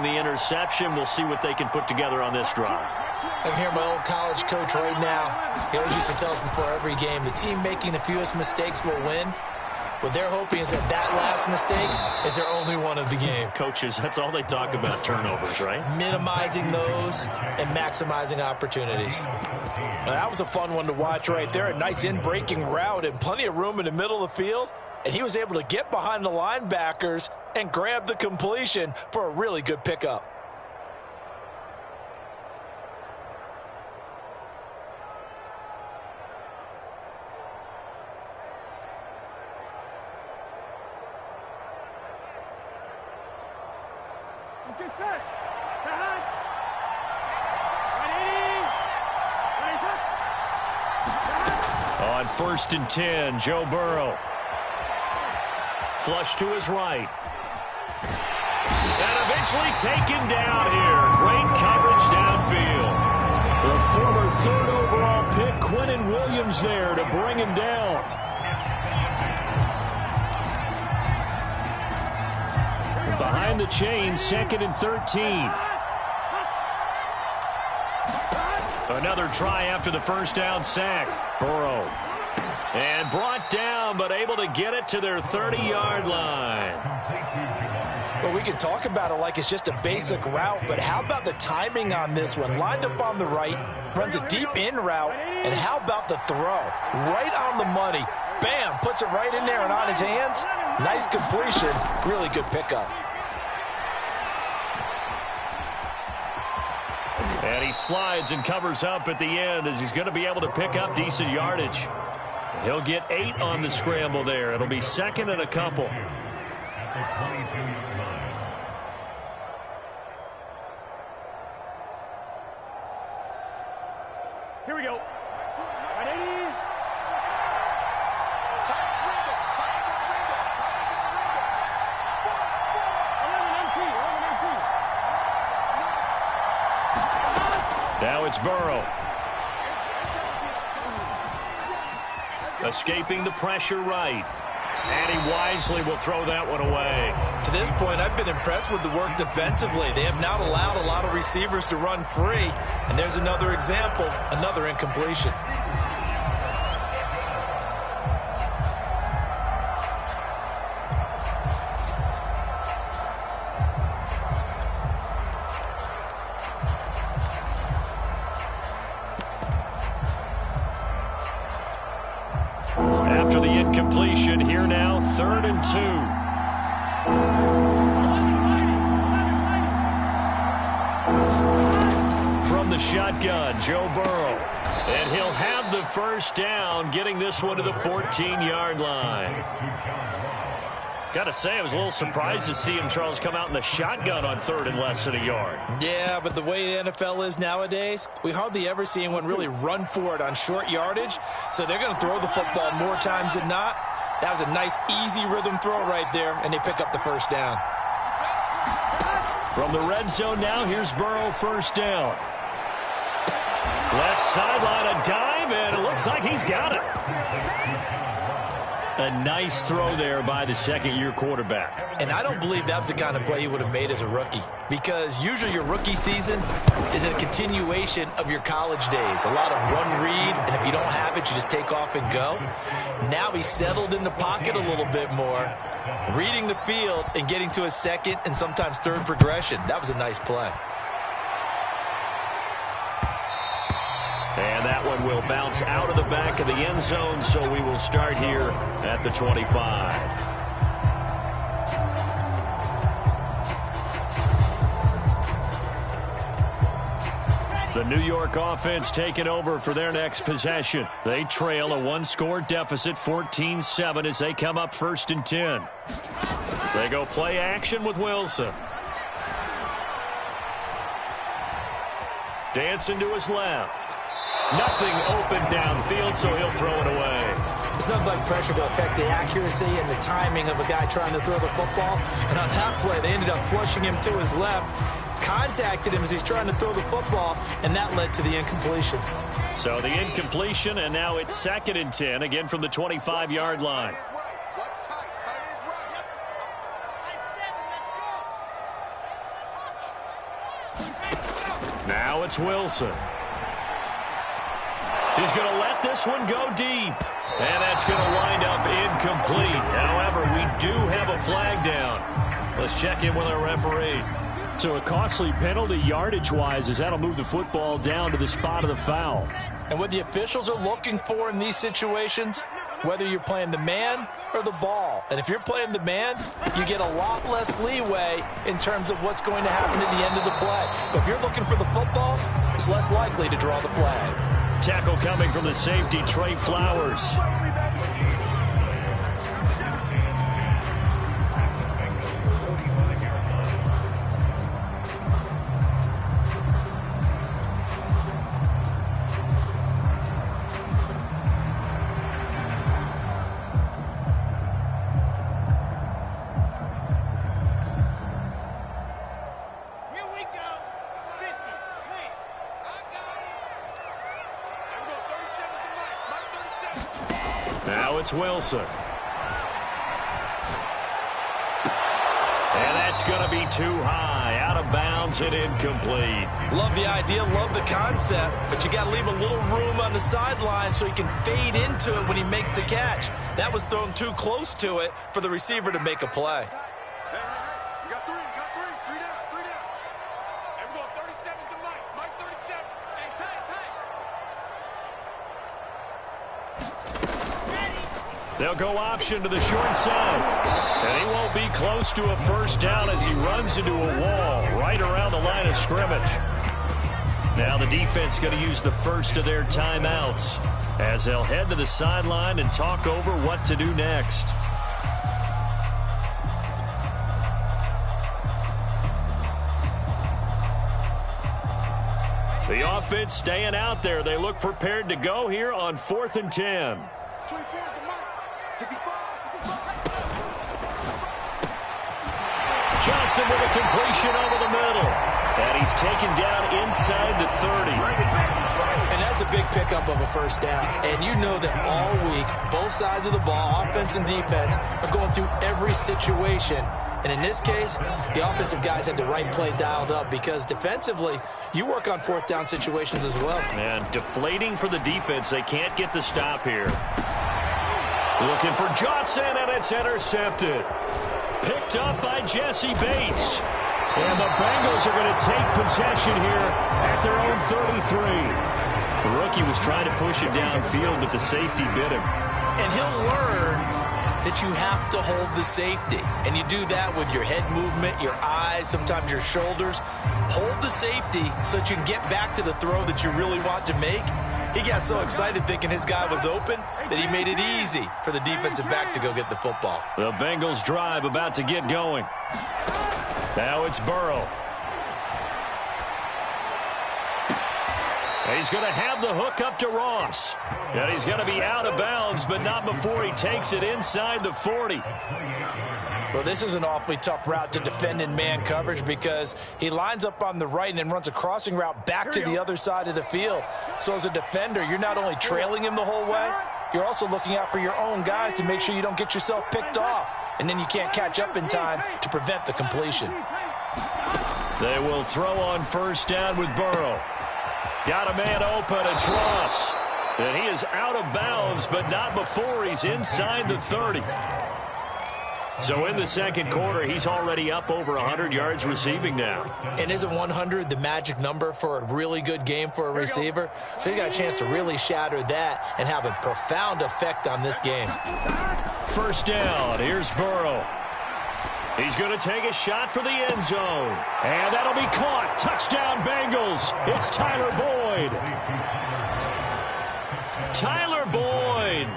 the interception. We'll see what they can put together on this drive. I can hear my old college coach right now. He always used to tell us before every game, the team making the fewest mistakes will win. What they're hoping is that last mistake is their only one of the game. Coaches, that's all they talk about, turnovers, right? Minimizing those and maximizing opportunities. Now, that was a fun one to watch right there. A nice in-breaking route and plenty of room in the middle of the field. And he was able to get behind the linebackers and grab the completion for a really good pickup. Let's get set. Behind. On 1st and 10, Joe Burrow. Flush to his right. And eventually taken down here. Great coverage downfield. The former 3rd overall pick, Quinnen Williams, there to bring him down. Behind the chain, 2nd and 13. Another try after the first down sack. Burrow. And brought down, but able to get it to their 30-yard line. Well, we can talk about it like it's just a basic route, but how about the timing on this one? Lined up on the right, runs a deep in route, and how about the throw? Right on the money. Bam, puts it right in there and on his hands. Nice completion, really good pickup. And he slides and covers up at the end as he's going to be able to pick up decent yardage. He'll get 8 on the scramble there. It'll be 2nd and a couple. Here we go. 180. Now it's Burrow. Escaping the pressure right. And he wisely will throw that one away. To this point, I've been impressed with the work defensively. They have not allowed a lot of receivers to run free. And there's another example, another incompletion. After the incompletion, here now, 3rd and 2. From the shotgun, Joe Burrow. And he'll have the first down, getting this one to the 14-yard line. Got to say, I was a little surprised to see him, Charles, come out in the shotgun on 3rd and less than a yard. Yeah, but the way the NFL is nowadays, we hardly ever see anyone really run for it on short yardage. So they're going to throw the football more times than not. That was a nice, easy rhythm throw right there, and they pick up the first down. From the red zone now, here's Burrow, first down. Left sideline, a dive, and it looks like he's got it. A nice throw there by the second-year quarterback. And I don't believe that was the kind of play he would have made as a rookie, because usually your rookie season is a continuation of your college days. A lot of run read, and if you don't have it, you just take off and go. Now he's settled in the pocket a little bit more, reading the field and getting to a second and sometimes third progression. That was a nice play. And that one will bounce out of the back of the end zone, so we will start here at the 25. The New York offense taking over for their next possession. They trail a one-score deficit, 14-7, as they come up 1st and 10. They go play action with Wilson. Dancing to his left. Nothing open downfield, so he'll throw it away. It's nothing like pressure to affect the accuracy and the timing of a guy trying to throw the football. And on that play, they ended up flushing him to his left, contacted him as he's trying to throw the football, and that led to the incompletion. So the incompletion, and now it's 2nd and 10, again from the 25-yard line. Now it's Wilson. He's going to let this one go deep. And that's going to wind up incomplete. However, we do have a flag down. Let's check in with our referee. So a costly penalty yardage-wise, as that'll move the football down to the spot of the foul. And what the officials are looking for in these situations, whether you're playing the man or the ball. And if you're playing the man, you get a lot less leeway in terms of what's going to happen at the end of the play. But if you're looking for the football, it's less likely to draw the flag. Tackle coming from the safety, Trey Flowers. Now it's Wilson. And that's going to be too high. Out of bounds and incomplete. Love the idea, love the concept, but you got to leave a little room on the sideline so he can fade into it when he makes the catch. That was thrown too close to it for the receiver to make a play. You got three down. And we're going 37's to Mike 37. Hey, tight. They'll go option to the short side. And he won't be close to a first down as he runs into a wall right around the line of scrimmage. Now the defense going to use the first of their timeouts as they'll head to the sideline and talk over what to do next. The offense staying out there. They look prepared to go here on 4th and 10. Johnson with a completion over the middle. And he's taken down inside the 30. And that's a big pickup of a first down. And you know that all week, both sides of the ball, offense and defense, are going through every situation. And in this case, the offensive guys had the right play dialed up because defensively, you work on 4th down situations as well. And deflating for the defense. They can't get the stop here. Looking for Johnson, and it's intercepted. Picked up by Jesse Bates. And the Bengals are going to take possession here at their own 33. The rookie was trying to push it downfield, but the safety bit him. And he'll learn that you have to hold the safety. And you do that with your head movement, your eyes, sometimes your shoulders. Hold the safety so that you can get back to the throw that you really want to make. He got so excited thinking his guy was open that he made it easy for the defensive back to go get the football. The Bengals drive about to get going. Now it's Burrow. He's going to have the hook up to Ross. And he's going to be out of bounds, but not before he takes it inside the 40. Well, this is an awfully tough route to defend in man coverage because he lines up on the right and then runs a crossing route back to the other side of the field. So as a defender, you're not only trailing him the whole way, you're also looking out for your own guys to make sure you don't get yourself picked off. And then you can't catch up in time to prevent the completion. They will throw on first down with Burrow. Got a man open, it's Ross. And he is out of bounds, but not before he's inside the 30. So in the second quarter, he's already up over 100 yards receiving now. And isn't 100 the magic number for a really good game for a receiver? So he got a chance to really shatter that and have a profound effect on this game. First down, here's Burrow. He's going to take a shot for the end zone. And that'll be caught. Touchdown, Bengals. It's Tyler Boyd. Tyler Boyd.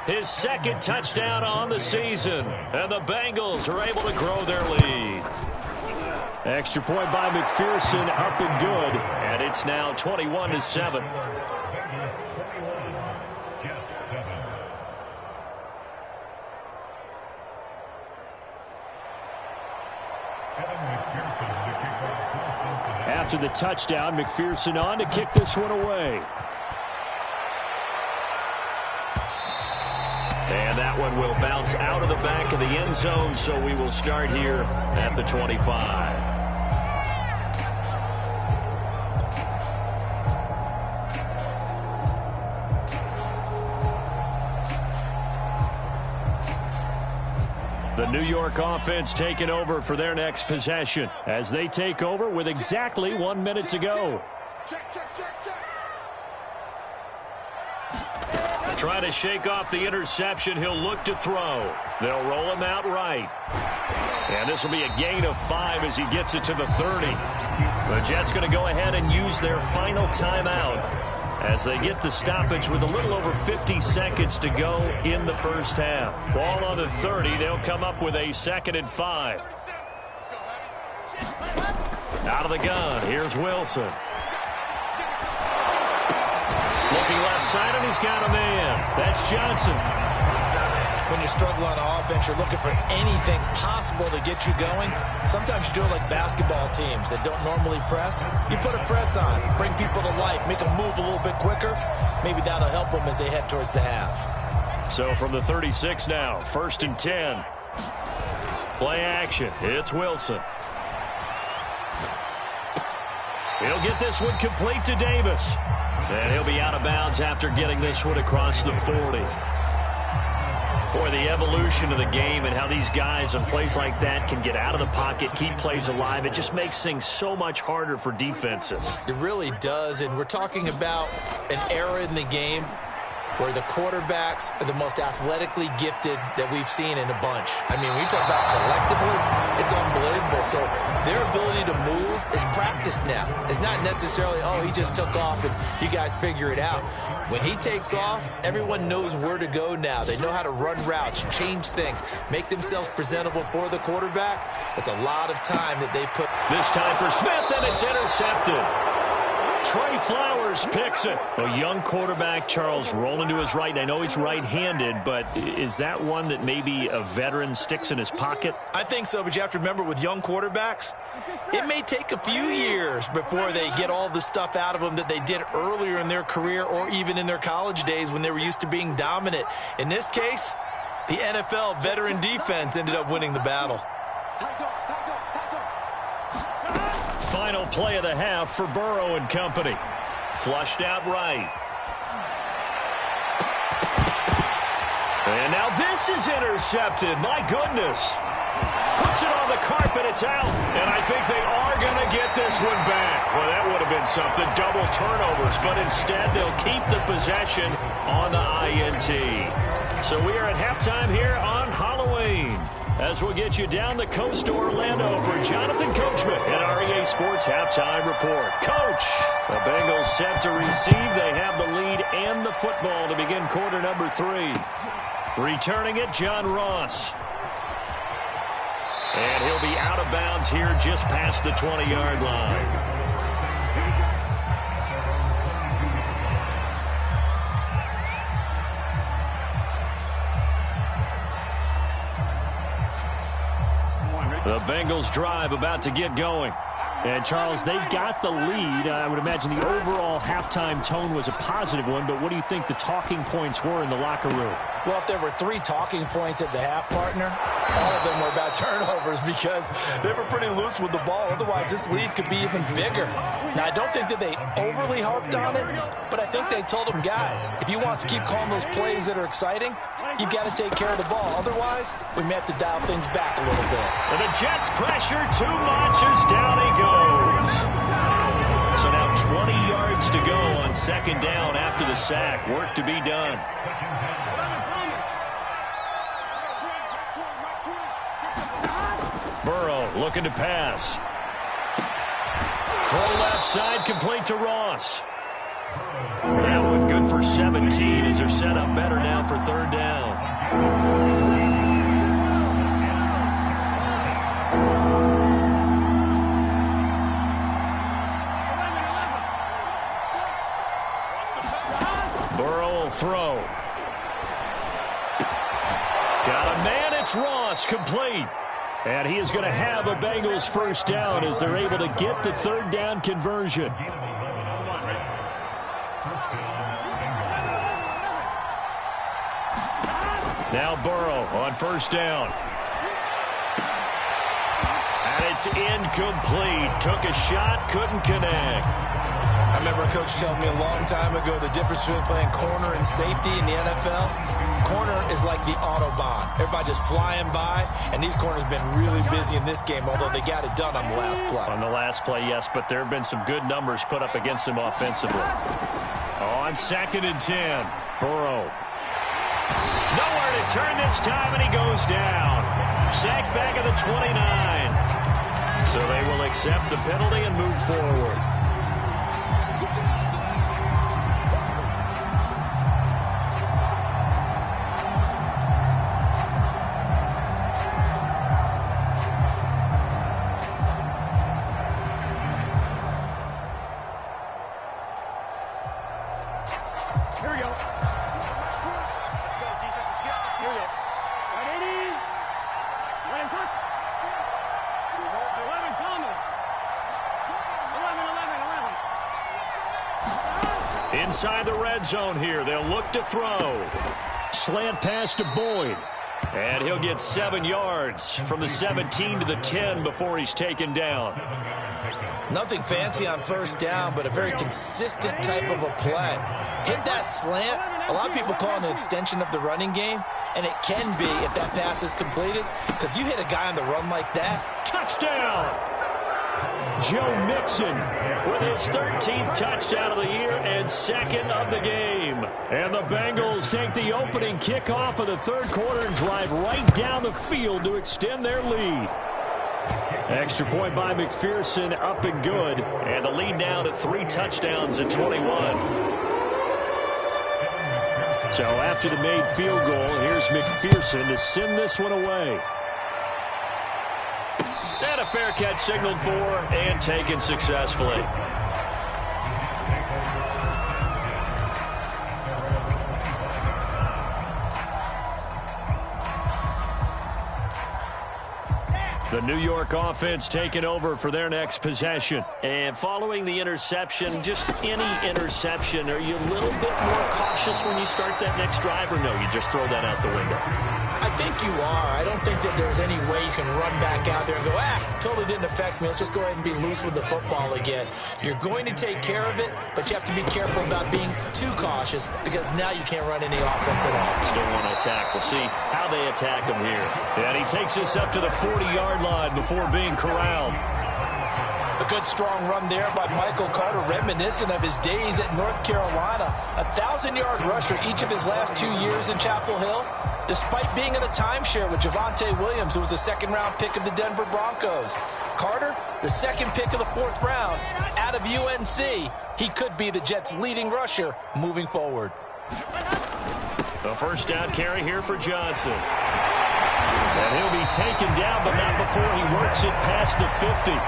His second touchdown on the season. And the Bengals are able to grow their lead. Extra point by McPherson, up and good. And it's now 21-7. After the touchdown, McPherson on to kick this one away. And that one will bounce out of the back of the end zone, so we will start here at the 25. New York offense taking over for their next possession as they take over with exactly 1 minute to go. Check, check, check, check. Trying to shake off the interception. He'll look to throw. They'll roll him out right. And this will be a gain of 5 as he gets it to the 30. The Jets going to go ahead and use their final timeout as they get the stoppage with a little over 50 seconds to go in the first half. Ball on the 30. They'll come up with a 2nd and 5. Out of the gun. Here's Wilson. Looking left side, and he's got a man. That's Johnson. When you struggle on offense, you're looking for anything possible to get you going. Sometimes you do it like basketball teams that don't normally press. You put a press on, bring people to life, make them move a little bit quicker. Maybe that'll help them as they head towards the half. So from the 36 now, 1st and 10. Play action. It's Wilson. He'll get this one complete to Davis. And he'll be out of bounds after getting this one across the 40. Boy, the evolution of the game and how these guys in plays like that can get out of the pocket, keep plays alive, it just makes things so much harder for defenses. It really does, and we're talking about an era in the game where the quarterbacks are the most athletically gifted that we've seen in a bunch. I mean, when you talk about collectively, it's unbelievable. So their ability to move is practiced now. It's not necessarily, oh, he just took off and you guys figure it out. When he takes off, everyone knows where to go now. They know how to run routes, change things, make themselves presentable for the quarterback. It's a lot of time that they put. This time for Smith, and it's intercepted. Trey Flowers picks it. A young quarterback, Charles, rolling to his right. And I know he's right-handed, but is that one that maybe a veteran sticks in his pocket? I think so, but you have to remember with young quarterbacks, it may take a few years before they get all the stuff out of them that they did earlier in their career or even in their college days when they were used to being dominant. In this case, the NFL veteran defense ended up winning the battle. Final play of the half for Burrow and company. Flushed out right. And now this is intercepted. My goodness. Puts it on the carpet. It's out. And I think they are going to get this one back. Well, that would have been something. Double turnovers. But instead, they'll keep the possession on the INT. So we are at halftime here on Halloween, as we'll get you down the coast to Orlando for Jonathan Coachman at our EA Sports Halftime Report. Coach, the Bengals set to receive. They have the lead and the football to begin quarter number 3. Returning it, John Ross. And he'll be out of bounds here just past the 20-yard line. The Bengals drive about to get going. And, Charles, they got the lead. I would imagine the overall halftime tone was a positive one, but what do you think the talking points were in the locker room? Well, if there were 3 talking points at the half, partner, all of them were about turnovers because they were pretty loose with the ball. Otherwise, this lead could be even bigger. Now, I don't think that they overly harped on it, but I think they told them, guys, if you want to keep calling those plays that are exciting, you've got to take care of the ball. Otherwise, we may have to dial things back a little bit. And the Jets pressure too much as down he goes. So now 20 yards to go on 2nd down after the sack. Work to be done. Burrow looking to pass. Throw left side, complete to Ross. Now with good for 17 as they're set up better now for 3rd down. Burrow will throw. Got a man, it's Ross, complete. And he is going to have a Bengals 1st down as they're able to get the 3rd down conversion. Now Burrow on 1st down. And it's incomplete. Took a shot, couldn't connect. I remember a coach telling me a long time ago the difference between playing corner and safety in the NFL. corner is like the Autobahn. Everybody just flying by, and these corners have been really busy in this game, although they got it done on the last play. On the last play, yes, but there have been some good numbers put up against them offensively. On 2nd and 10, Burrow. Nowhere to turn this time, and he goes down. Sacked back at the 29. So they will accept the penalty and move forward. Here we go. Let's go, defense. Let's get out. Here we go. 180. Right in front. 11, Thomas. 11. Inside the red zone here. They'll look to throw. Slant pass to Boyd. And he'll get 7 yards from the 17 to the 10 before he's taken down. Nothing fancy on first down, but a very consistent type of a play. Hit that slant. A lot of people call it an extension of the running game, and it can be if that pass is completed, because you hit a guy on the run like that. Touchdown! Joe Mixon with his 13th touchdown of the year and 2nd of the game. And the Bengals take the opening kickoff of the 3rd quarter and drive right down the field to extend their lead. Extra point by McPherson, up and good. And the lead now to 3 touchdowns at 21. So after the made field goal, here's McPherson to send this one away. And a fair catch signaled for and taken successfully. The New York offense taking over for their next possession. And following the interception, just any interception, are you a little bit more cautious when you start that next drive, or no, you just throw that out the window? I think you are. I don't think that there's any way you can run back out there and go, totally didn't affect me. Let's just go ahead and be loose with the football again. You're going to take care of it, but you have to be careful about being too cautious because now you can't run any offense at all. Still want to attack. We'll see how they attack him here. And he takes us up to the 40-yard line before being corralled. A good strong run there by Michael Carter, reminiscent of his days at North Carolina. A 1,000-yard rusher each of his last 2 years in Chapel Hill, despite being in a timeshare with Javonte Williams, who was a second-round pick of the Denver Broncos. Carter, the second pick of the 4th round, out of UNC. He could be the Jets' leading rusher moving forward. The first down carry here for Johnson. And he'll be taken down, but not before he works it past the 50.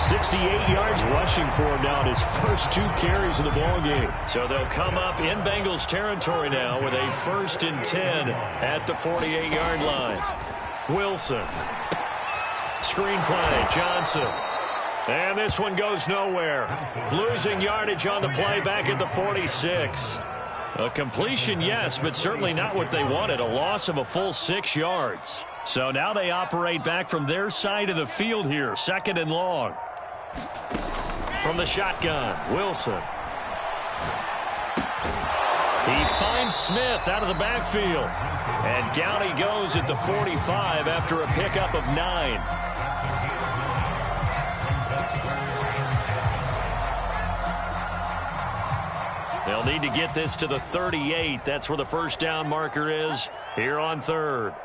68 yards rushing for him now in his first 2 carries of the ballgame. So they'll come up in Bengals territory now with a 1st and 10 at the 48-yard line. Wilson. Screen play, Johnson. And this one goes nowhere. Losing yardage on the play back at the 46. A completion, yes, but certainly not what they wanted. A loss of a full 6 yards. So now they operate back from their side of the field here. 2nd and long. From the shotgun, Wilson. He finds Smith out of the backfield. And down he goes at the 45 after a pickup of 9. They'll need to get this to the 38. That's where the first down marker is here on 3rd.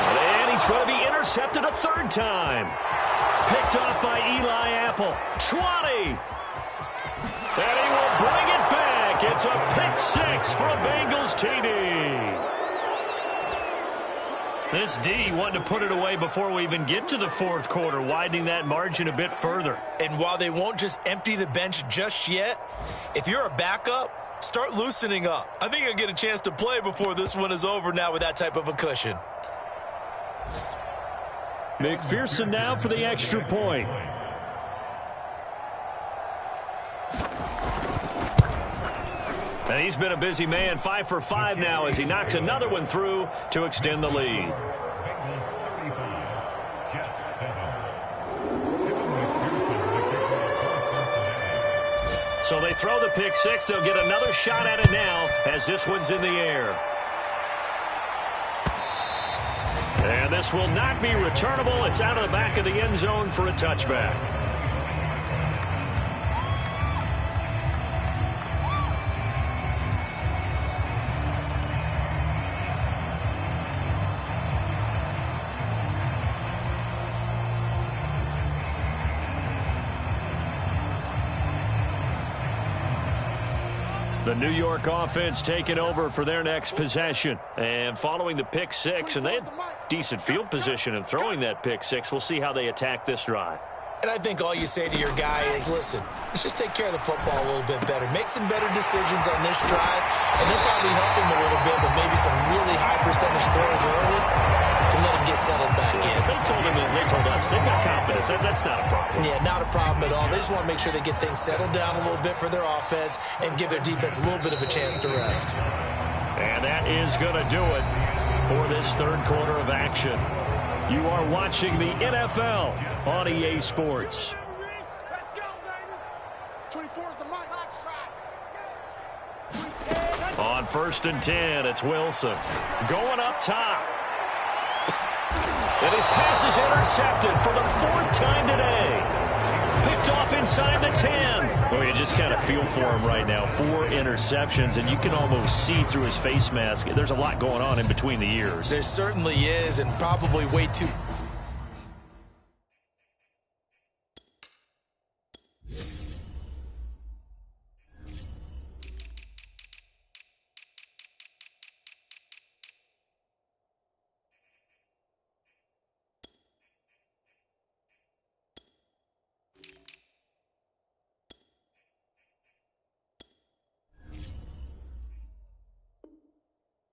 And he's going to be intercepted a 3rd time. Picked off by Eli Apple. 20. And he will bring it back. It's a pick 6 for a Bengals TD. This D wanted to put it away before we even get to the 4th quarter, widening that margin a bit further. And while they won't just empty the bench just yet, if you're a backup, start loosening up. I think you'll get a chance to play before this one is over now with that type of a cushion. McPherson now for the extra point. And he's been a busy man, 5 for 5 now as he knocks another one through to extend the lead. So they throw the pick six. They'll get another shot at it now as this one's in the air. And this will not be returnable. It's out of the back of the end zone for a touchback. The New York offense taking over for their next possession. And following the pick six, and they had decent field position in throwing that pick six. We'll see how they attack this drive. And I think all you say to your guy is, listen, let's just take care of the football a little bit better. Make some better decisions on this drive, and they'll probably help him a little bit, but maybe some really high percentage throws early to let him get settled back in. They told him, and they told us, they've got confidence. That's not a problem. Yeah, not a problem at all. They just want to make sure they get things settled down a little bit for their offense and give their defense a little bit of a chance to rest. And that is going to do it for this third quarter of action. You are watching the NFL on EA Sports. Let's go, baby. 24 is the mic. On 1st and 10, it's Wilson going up top. And his pass is intercepted for the 4th time today. Picked off inside the 10. Well, you just kind of feel for him right now. 4 interceptions, and you can almost see through his face mask. There's a lot going on in between the ears. There certainly is, and probably way too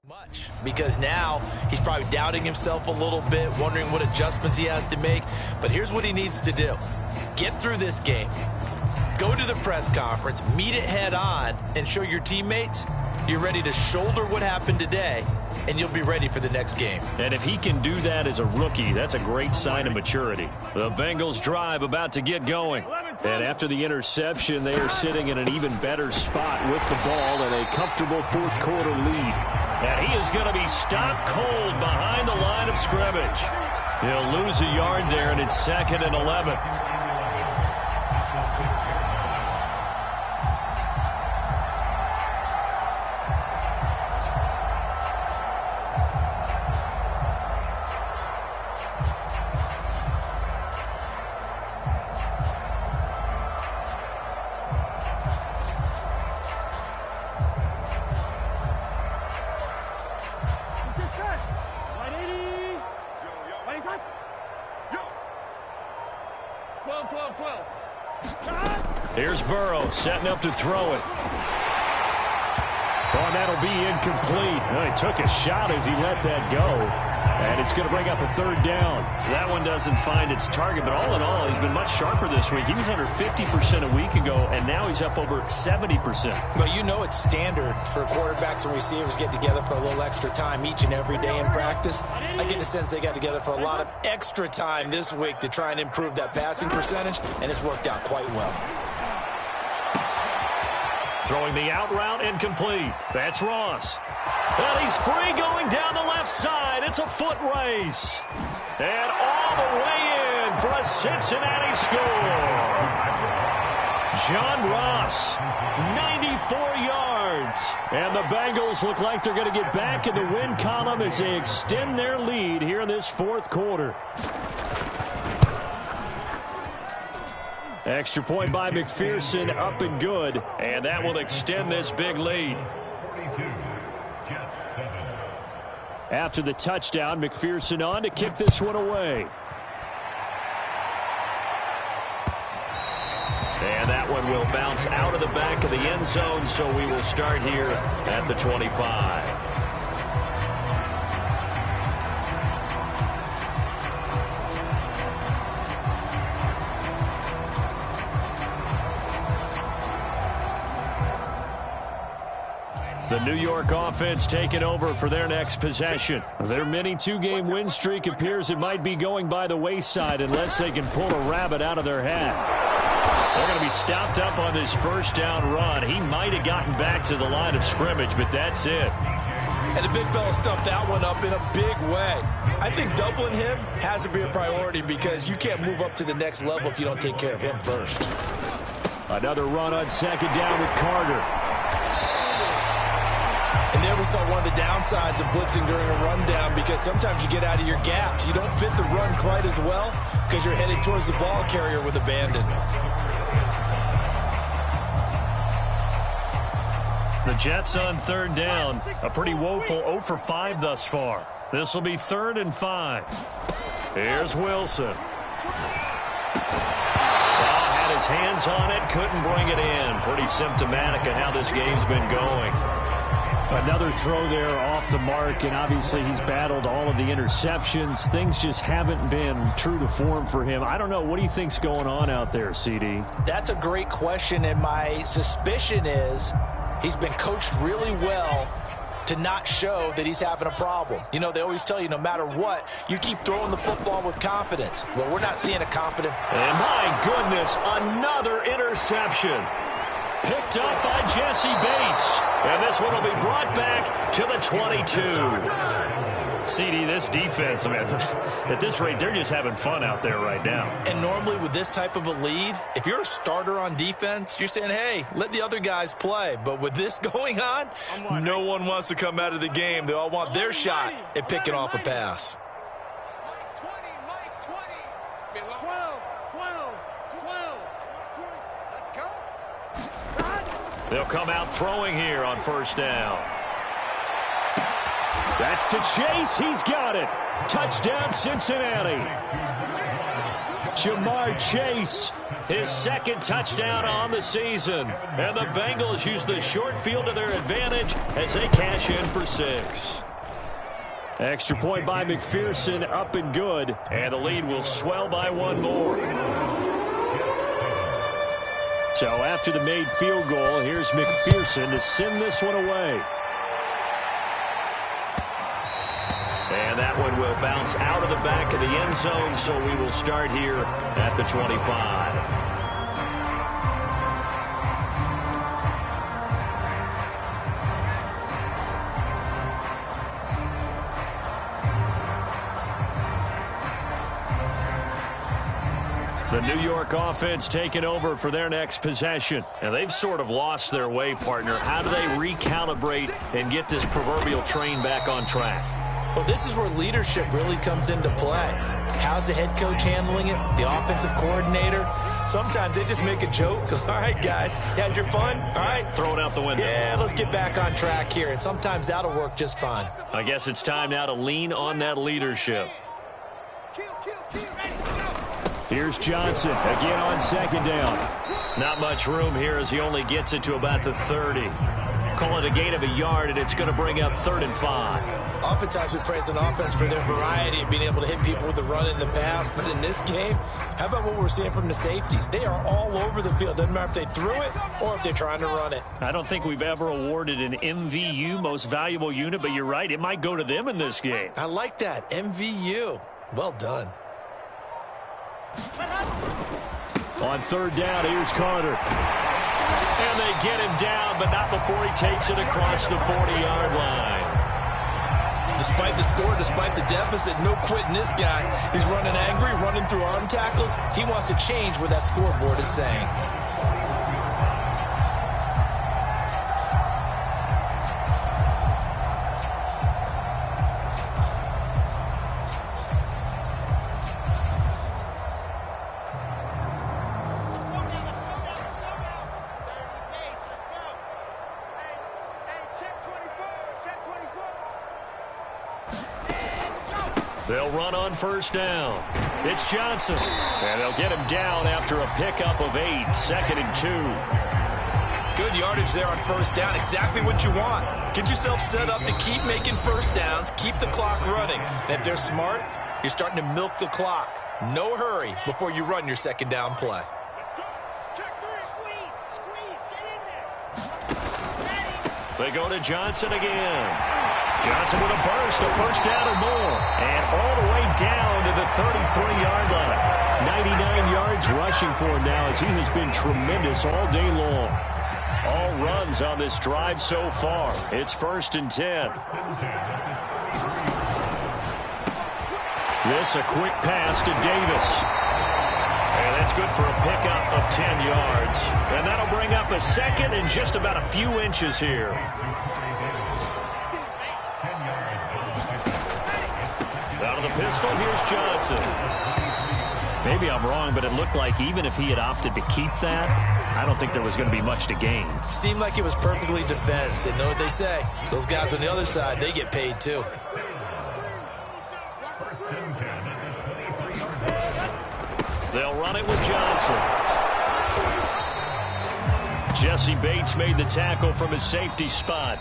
much, because now he's probably doubting himself a little bit, wondering what adjustments he has to make. But here's what he needs to do. Get through this game. Go to the press conference, meet it head on, and show your teammates you're ready to shoulder what happened today, and you'll be ready for the next game. And if he can do that as a rookie, that's a great sign of maturity. The Bengals drive about to get going. And after the interception, they are sitting in an even better spot with the ball and a comfortable 4th quarter lead. And he is going to be stopped cold behind the line of scrimmage. He'll lose a yard there, and it's 2nd and 11. Here's Burrow setting up to throw it. Oh, and that'll be incomplete. Well, he took a shot as he let that go. And it's going to bring up a 3rd down. That one doesn't find its target, but all in all, he's been much sharper this week. He was under 50% a week ago, and now he's up over 70%. Well, you know it's standard for quarterbacks and receivers get together for a little extra time each and every day in practice. I get the sense they got together for a lot of extra time this week to try and improve that passing percentage, and it's worked out quite well. Throwing the out route incomplete. That's Ross. Well, he's free going down the left side. It's a foot race. And all the way in for a Cincinnati score. John Ross, 94 yards. And the Bengals look like they're going to get back in the win column as they extend their lead here in this 4th quarter. Extra point by McPherson, up and good. And that will extend this big lead. After the touchdown, McPherson on to kick this one away. And that one will bounce out of the back of the end zone, so we will start here at the 25. The New York offense taking over for their next possession. Their mini 2-game win streak appears it might be going by the wayside unless they can pull a rabbit out of their hat. They're going to be stopped up on this first down run. He might have gotten back to the line of scrimmage, but that's it. And the big fella stuffed that one up in a big way. I think doubling him has to be a priority because you can't move up to the next level if you don't take care of him first. Another run on second down with Carter. And there we saw one of the downsides of blitzing during a rundown because sometimes you get out of your gaps. You don't fit the run quite as well because you're headed towards the ball carrier with abandon. The Jets on third down. A pretty woeful 0 for 5 thus far. This will be 3rd and 5. Here's Wilson. Had his hands on it, couldn't bring it in. Pretty symptomatic of how this game's been going. Another throw there off the mark, and obviously he's battled all of the interceptions. Things just haven't been true to form for him. I don't know. What do you think's going on out there, CD? That's a great question, and my suspicion is he's been coached really well to not show that he's having a problem. You know, they always tell you no matter what, you keep throwing the football with confidence. Well, we're not seeing a confident. And my goodness, another interception. Picked up by Jesse Bates. And this one will be brought back to the 22. CD, this defense, I mean, at this rate, they're just having fun out there right now. And normally with this type of a lead, if you're a starter on defense, you're saying, hey, let the other guys play. But with this going on, no one wants to come out of the game. They all want their shot at picking off a pass. Mike 20. It's been long. 12. Let's go. They'll come out throwing here on first down. That's to Chase. He's got it. Touchdown, Cincinnati. Jamar Chase. His second touchdown on the season. And the Bengals use the short field to their advantage as they cash in for 6. Extra point by McPherson, up and good. And the lead will swell by 1 more. So after the made field goal, here's McPherson to send this one away. And that one will bounce out of the back of the end zone, so we will start here at the 25. The New York offense taking over for their next possession. And they've sort of lost their way, partner. How do they recalibrate and get this proverbial train back on track? Well, this is where leadership really comes into play. How's the head coach handling it? The offensive coordinator? Sometimes they just make a joke. All right, guys, you had your fun? All right. Throw it out the window. Yeah, let's get back on track here. And sometimes that'll work just fine. I guess it's time now to lean on that leadership. Here's Johnson again on second down. Not much room here as he only gets it to about the 30. Call it a gain of a yard, and it's going to bring up 3rd and 5. Oftentimes we praise an offense for their variety of being able to hit people with the run in the pass. But in this game, how about what we're seeing from the safeties? They are all over the field. Doesn't matter if they threw it or if they're trying to run it. I don't think we've ever awarded an MVU, most valuable unit, but you're right. It might go to them in this game. I like that. MVU. Well done. On third down, here's Carter. And they get him down, but not before he takes it across the 40-yard line. Despite the score, despite the deficit, no quitting this guy. He's running angry, running through arm tackles. He wants to change what that scoreboard is saying. They'll run on first down. It's Johnson. And they'll get him down after a pickup of 8, 2nd and 2. Good yardage there on first down. Exactly what you want. Get yourself set up to keep making first downs, keep the clock running. And if they're smart, you're starting to milk the clock. No hurry before you run your second down play. They go to Johnson again. Johnson with a burst, a first down or more. And all the way down to the 33-yard line. 99 yards offense rushing for him now as he has been tremendous all day long. All runs on this drive so far. It's 1st and 10. This a quick pass to Davis. And that's good for a pickup of 10 yards. And that'll bring up a second and just about a few inches here. Out of the pistol, here's Johnson. Maybe I'm wrong, but it looked like even if he had opted to keep that, I don't think there was going to be much to gain. Seemed like it was perfectly defense. And know what they say? Those guys on the other side, they get paid too. They'll run it with Johnson. Jesse Bates made the tackle from his safety spot.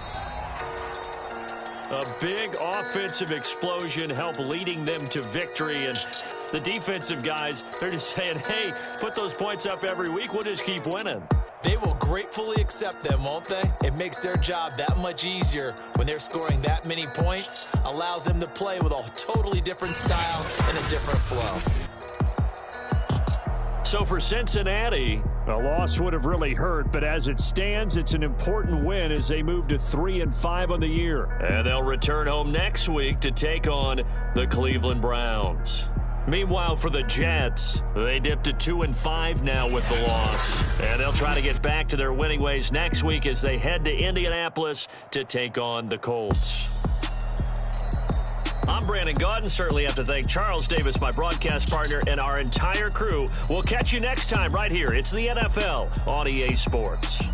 A big offensive explosion helped leading them to victory. And the defensive guys, they're just saying, hey, put those points up every week. We'll just keep winning. They will gratefully accept them, won't they? It makes their job that much easier when they're scoring that many points. Allows them to play with a totally different style and a different flow. So for Cincinnati, a loss would have really hurt, but as it stands, it's an important win as they move to 3-5 on the year. And they'll return home next week to take on the Cleveland Browns. Meanwhile, for the Jets, they dipped to 2-5 now with the loss. And they'll try to get back to their winning ways next week as they head to Indianapolis to take on the Colts. I'm Brandon Gaudin. Certainly have to thank Charles Davis, my broadcast partner, and our entire crew. We'll catch you next time right here. It's the NFL on EA Sports.